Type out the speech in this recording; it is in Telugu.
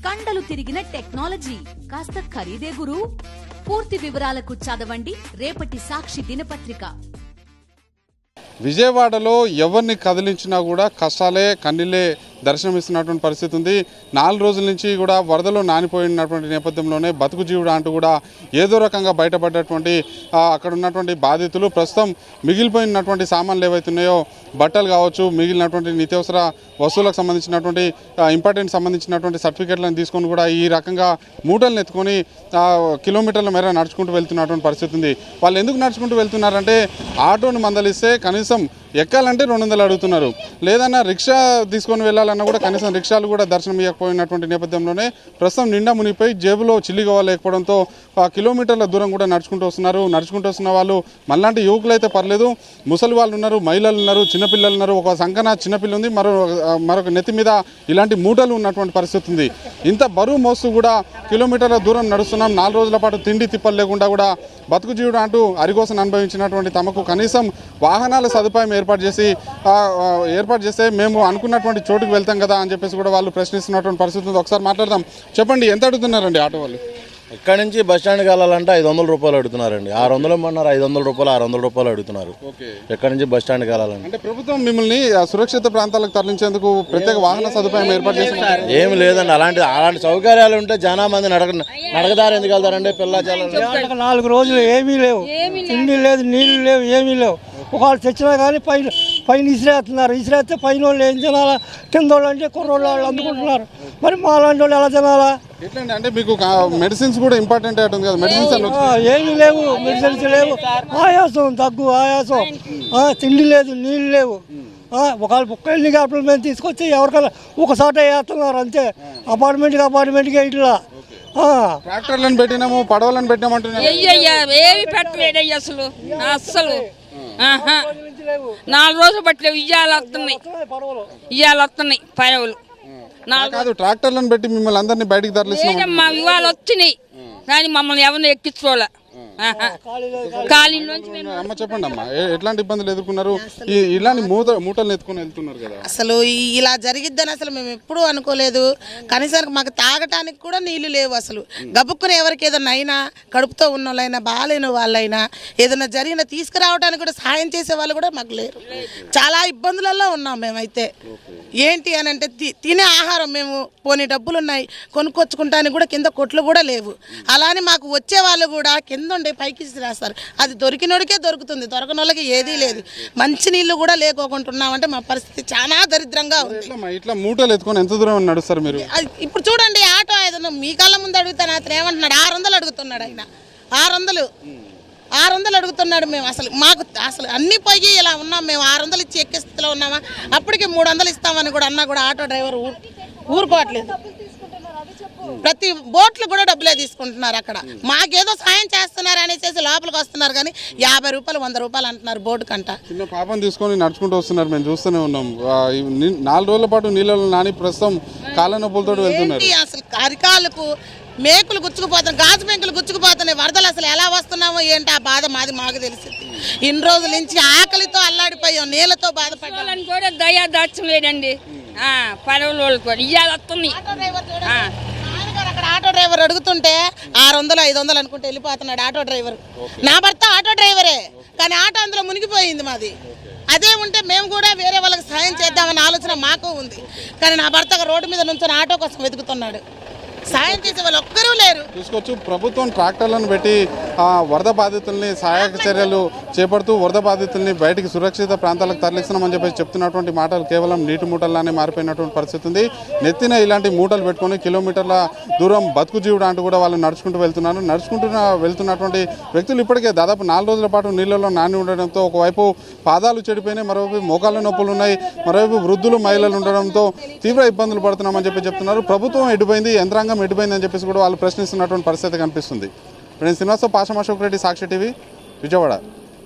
కండలు తిరిగిన టెక్నాలజీ కాస్త ఖరీదే గురు. పూర్తి వివరాలకు చదవండి రేపటి సాక్షి దినపత్రిక. విజయవాడలో ఎవరిని కదిలించినా కూడా కష్టాలే కన్నీళ్ళే దర్శనమిస్తున్నటువంటి పరిస్థితి ఉంది. 4 రోజుల నుంచి కూడా వరదలో నానిపోయినటువంటి నేపథ్యంలోనే బతుకు జీవుడు అంటూ కూడా ఏదో రకంగా బయటపడ్డటువంటి అక్కడ ఉన్నటువంటి బాధితులు ప్రస్తుతం మిగిలిపోయినటువంటి సామాన్లు ఏవైతున్నాయో బట్టలు కావచ్చు, మిగిలినటువంటి నిత్యావసర వస్తువులకు సంబంధించినటువంటి ఇంపార్టెంట్ సంబంధించినటువంటి సర్టిఫికెట్లను తీసుకొని కూడా ఈ రకంగా మూటలను ఎత్తుకొని కిలోమీటర్ల మేర నడుచుకుంటూ వెళ్తున్నటువంటి పరిస్థితి ఉంది. వాళ్ళు ఎందుకు నడుచుకుంటూ వెళ్తున్నారంటే ఆటోను మందలిస్తే కనీసం ఎక్కాలంటే 200 అడుగుతున్నారు. లేదన్నా రిక్షా తీసుకొని వెళ్ళాలన్నా కూడా కనీసం రిక్షాలు కూడా దర్శనం ఇవ్వకపోయినటువంటి నేపథ్యంలోనే ప్రస్తుతం నిండా మునిగిపోయి జేబులో చిల్లిగవ్వ లేకపోవడంతో కిలోమీటర్ల దూరం కూడా నడుచుకుంటూ వస్తున్నారు. నడుచుకుంటూ వస్తున్న వాళ్ళు మనలాంటి యువకులు అయితే పర్లేదు, ముసలి వాళ్ళు ఉన్నారు, మహిళలు ఉన్నారు, చిన్నపిల్లలు ఉన్నారు. ఒక సంకన చిన్నపిల్ల ఉంది, మరొక నెత్తి మీద ఇలాంటి మూటలు ఉన్నటువంటి పరిస్థితి ఉంది. ఇంత బరువు మోస్తూ కూడా కిలోమీటర్ల దూరం నడుస్తున్నాం. 4 రోజుల పాటు తిండి తిప్పలు లేకుండా కూడా బతుకు జీవుడు అంటూ అరిగోసను అనుభవించినటువంటి తమకు కనీసం వాహనాల సదుపాయం ఏర్పాటు చేస్తే మేము అనుకున్నటువంటి చోటుకు వెళ్తాం కదా అని చెప్పేసి కూడా వాళ్ళు ప్రశ్నిస్తున్నటువంటి పరిస్థితి ఉంది. ఒకసారి మాట్లాడదాం. చెప్పండి, ఎంత అడుగుతున్నారండి ఆటో వాళ్ళు? ఇక్కడ నుంచి బస్ స్టాండ్కి వెళ్ళాలంటే 500 రూపాయలు అడుగుతున్నారండి. 600 ఇమ్మన్నారు, 500 రూపాయలు 600 రూపాయలు అడుగుతున్నారు. ఎక్కడి నుంచి బస్ స్టాండ్కి వెళ్ళాలంటే అంటే ప్రభుత్వం మిమ్మల్ని సురక్షిత ప్రాంతాలకు తరలించేందుకు ప్రత్యేక వాహన సదుపాయం ఏర్పాటు చేస్తున్నారు? ఏమి లేదండి. అలాంటి సౌకర్యాలు ఉంటే చాలా మంది నడకదారు ఎందుకు వెళ్తారండి? పిల్ల 4 రోజులు ఏమీ లేవు, తిండి లేదు, నీళ్లు లేవు, ఏమీ లేవు. ఒకళ్ళు తెచ్చినా కానీ పైన ఇసిరేస్తున్నారు. ఇసిరేస్తే పైన వాళ్ళు ఏం తినాలా, కింద వాళ్ళు అంటే కుర్రోళ్ళు వాళ్ళు అందుకుంటున్నారు. మరి మా లాంటి వాళ్ళు ఎలా తినాలా? ఎట్లండి అంటే మీకు మెడిసిన్స్ కూడా ఇంపార్టెంట్ ఉంటుంది కదా, మెడిసిన్స్ ఏమీ లేవు, మెడిసిన్స్ లేవు. ఆయాసం, దగ్గు, ఆయాసం, తిండి లేదు, నీళ్ళు లేవు. ఒకవేళ ఎన్ని గంటల మీద తీసుకొచ్చి ఎవరికైనా ఒకసారి వేస్తున్నారు అంతే. అపార్ట్మెంట్కి ఇట్లా ట్రాక్టర్లను పెట్టినాము, పడవలను పెట్టినామంటున్నారు. ఏమి పెట్టలేదు అసలు 4 రోజులు పట్టలేవు. ఇయ్యాలు వస్తున్నాయి పడవలు. కాదు, ట్రాక్టర్లను పెట్టి మిమ్మల్ని అందరినీ బయటికి తరలిస్తున్నాం. ఇవాళ వచ్చినాయి కానీ మమ్మల్ని ఎవరిని ఎక్కించుకోలే. అమ్మ చెప్పండి అమ్మా, ఎట్లాంటి ఇబ్బందులు ఎదుర్కొన్నారు? ఇలాంటి మూటలు ఎత్తుకొని వెళ్తున్నారు కదా. అసలు ఇలా జరిగిద్దని అసలు మేము ఎప్పుడూ అనుకోలేదు. కనీసానికి మాకు తాగటానికి కూడా నీళ్లు లేవు. అసలు గబుక్కుని ఎవరికి ఏదైనా అయినా, కడుపుతో ఉన్న వాళ్ళైనా, బాగాలేని వాళ్ళైనా, ఏదైనా జరిగినా తీసుకురావడానికి కూడా సహాయం చేసే వాళ్ళు కూడా మాకు లేరు. చాలా ఇబ్బందులలో ఉన్నాం మేమైతే. ఏంటి అని అంటే తినే ఆహారం మేము పోనీ డబ్బులు ఉన్నాయి కొనుక్కొచ్చుకుంటానికి కూడా కింద కొట్లు కూడా లేవు. అలానే మాకు వచ్చే వాళ్ళు కూడా కింద ఉండే పైకి రాస్తారు. అది దొరికినోడికే దొరుకుతుంది, దొరకనోళ్ళకి ఏదీ లేదు. మంచి నీళ్లు కూడా లేకోకుంటున్నామంటే మా పరిస్థితి చాలా దరిద్రంగా ఉంది. ఇట్లా మూటలు ఎత్తుకొని ఎంత దూరం నడుస్తారు మీరు? ఇప్పుడు చూడండి, ఆటో ఏదన్నా మీ కళ్ళ ముందు అడుగుతాను, అతను ఏమంటున్నాడు 600 అడుగుతున్నాడు. ఆయన 600 అడుగుతున్నాడు. మేము మాకు అన్ని పోయి ఇలా ఉన్నాం. మేము 600 ఇచ్చి ఎక్కే స్థితిలో ఉన్నామా? అప్పటికి 300 ఇస్తామని కూడా అన్నా కూడా ఆటో డ్రైవర్ ఊరుకోవట్లేదు. ప్రతి బోట్లు కూడా డబ్బులే తీసుకుంటున్నారు. అక్కడ మాకేదో సాయం చేస్తున్నారు అనేసి లోపలికి వస్తున్నారు కానీ 50 రూపాయలు 100 రూపాయలు అంటున్నారు బోర్డు కంట. చిన్న పాపం తీసుకొని నడుచుకుంటూ వస్తున్నారు, మేము చూస్తూనే ఉన్నాం. 4 రోజుల పాటు నీళ్ళలో నాని ప్రస్తుతం కాళ్ళ నొప్పులతో వెళ్తున్నారు. అసలు అరికాళ్ళకు మేకులు గుచ్చుకుపోతున్నాయి, గాజు మేకులు గుచ్చుకుపోతున్నాయి. వరదలు అసలు ఎలా వస్తున్నామో ఏంటి ఆ బాధ మాకు తెలిసింది. ఇన్ని రోజుల నుంచి ఆకలితో అల్లాడిపోయాం, నీళ్ళతో బాధపడ్డాం. కూడా దయా దాచం లేదండి. పడవలు కూడా ఇవాళ వస్తున్నాయి. అక్కడ ఆటో డ్రైవర్ అడుగుతుంటే 600 500 అనుకుంటే వెళ్ళిపోతున్నాడు ఆటో డ్రైవర్. నా భర్త ఆటో డ్రైవరే కానీ ఆటో అందులో మునిగిపోయింది మాది. అదే ఉంటే మేము కూడా వేరే వాళ్ళకి సాయం చేద్దామన్న ఆలోచన మాకు ఉంది. కానీ నా భర్త రోడ్డు మీద నుంచొని ఆటో కోసం వెతుకుతున్నాడు. సాయం చేసే వాళ్ళు ఒక్కరూ లేరు. చూసుకోవచ్చు, ప్రభుత్వం ట్రాక్టర్లను పెట్టి వరద బాధితుల్ని సహాయక చర్యలు చేపడుతూ వరద బాధితుల్ని బయటికి సురక్షిత ప్రాంతాలకు తరలిస్తున్నామని చెప్పేసి చెప్తున్నటువంటి మాటలు కేవలం నీటి మూటల్లానే మారిపోయినటువంటి పరిస్థితి ఉంది. నెత్తిన ఇలాంటి మూటలు పెట్టుకొని కిలోమీటర్ల దూరం బతుకు జీవుడు అంటూ కూడా వాళ్ళు నడుచుకుంటూ వెళ్తున్నటువంటి వ్యక్తులు ఇప్పటికే దాదాపు 4 రోజుల పాటు నీళ్ళలో నాని ఉండడంతో ఒకవైపు పాదాలు చెడిపోయినాయి, మరోవైపు మోకాళ్ళ నొప్పులు ఉన్నాయి, మరోవైపు వృద్ధులు మహిళలు ఉండడంతో తీవ్ర ఇబ్బందులు పడుతున్నామని చెప్పి చెప్తున్నారు. ప్రభుత్వం ఎడిపోయింది, యంత్రాంగం ఎడిపోయిందని చెప్పేసి కూడా వాళ్ళు ప్రశ్నిస్తున్నటువంటి పరిస్థితి కనిపిస్తుంది. శ్రీనివాస పాషం అశోక్ రెడ్డి, సాక్షి టీవీ, విజయవాడ.